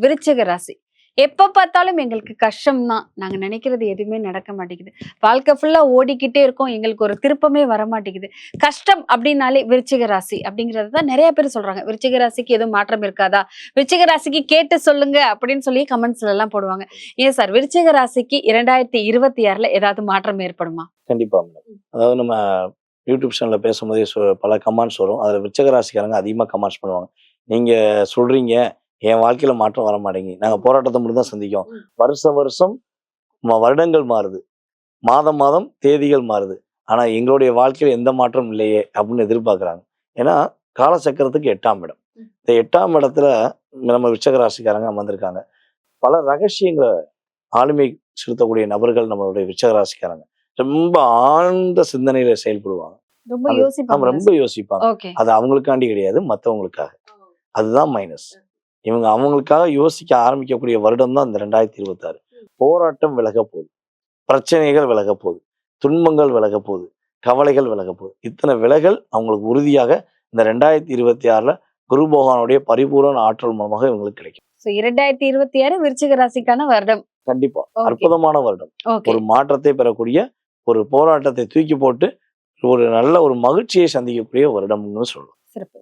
விருச்சிக ராசி. எப்ப பார்த்தாலும் எங்களுக்கு கஷ்டம் தான். நாங்க நினைக்கிறது எதுவுமே நடக்க மாட்டேங்குது. வாழ்க்கை ஃபுல்லா ஓடிக்கிட்டே இருக்கோம். எங்களுக்கு ஒரு திருப்பமே வரமாட்டேங்குது. கஷ்டம் அப்படின்னாலே விருச்சிக ராசி அப்படிங்கிறது தான் நெறைய பேர் சொல்றாங்க. விருச்சிக ராசிக்கு எதுவும் மாற்றம் இருக்காதா? விருச்சிக ராசிக்கு கேட்டு சொல்லுங்க அப்படின்னு சொல்லி கமெண்ட்ஸ்ல எல்லாம் போடுவாங்க. ஏன் சார் விருச்சிக ராசிக்கு 2026ல ஏதாவது மாற்றம் ஏற்படுமா? கண்டிப்பா மேடம். அதாவது நம்ம யூடியூப் சேனல்ல பேசும்போதே பல கமெண்ட்ஸ் வரும். அதுல விருச்சிக ராசிக்காரங்க அதிகமா கமெண்ட்ஸ் பண்ணுவாங்க. நீங்க சொல்றீங்க, என் வாழ்க்கையில மாற்றம் வர மாட்டேங்குது. நாங்க போராட்டத்த மட்டும் தான் சந்திக்கிறோம். வருஷம் வருஷம் வருடங்கள் மாறுது. மாதம் மாதம் தேதிகள் மாறுது. ஆனா எங்களுடைய வாழ்க்கையில எந்த மாற்றமும் இல்லையே அப்படின்னு எதிர்பார்க்குறாங்க. ஏன்னா காலசக்கரத்துக்கு 8ஆம் இடம். இந்த 8ஆம் இடத்துல நம்ம விருச்சிக ராசிக்காரங்க அமர்ந்திருக்காங்க. பல ரகசியங்கள ஆளுமை செலுத்தக்கூடிய நபர்கள் நம்மளுடைய விருச்சிக ராசிக்காரங்க. ரொம்ப ஆழ்ந்த சிந்தனையில செயல்படுவாங்க. ரொம்ப அது யோசிப்பாங்க. ரொம்ப யோசிப்பாங்க. ஓகே. அது அவங்களுக்காண்டி கிடையாது, மத்தவங்களுக்காக. அதுதான் மைனஸ். இவங்க அவங்களுக்காக யோசிக்க ஆரம்பிக்கக்கூடிய வருடம் தான் இந்த 2026. போராட்டம் விலகப் போகுது. பிரச்சனைகள் விலகப் போகுது. துன்பங்கள் விலகப் போகுது. கவலைகள் விலகப் போகுது. இத்தனை விலகல் அவங்களுக்கு உறுதியாக இந்த 2026ல குரு பகவானுடைய பரிபூரண ஆற்றல் மூலமாக இவங்களுக்கு கிடைக்கும். 2026 விருச்சிக ராசிக்கான வருடம். கண்டிப்பா. ஓகே. அற்புதமான வருடம். ஓகே. ஒரு மாற்றத்தை பெறக்கூடிய, ஒரு போராட்டத்தை தூக்கி போட்டு, ஒரு நல்ல ஒரு மகிழ்ச்சியை சந்திக்கக்கூடிய வருடம்னு சொல்லலாம். சிறப்பு.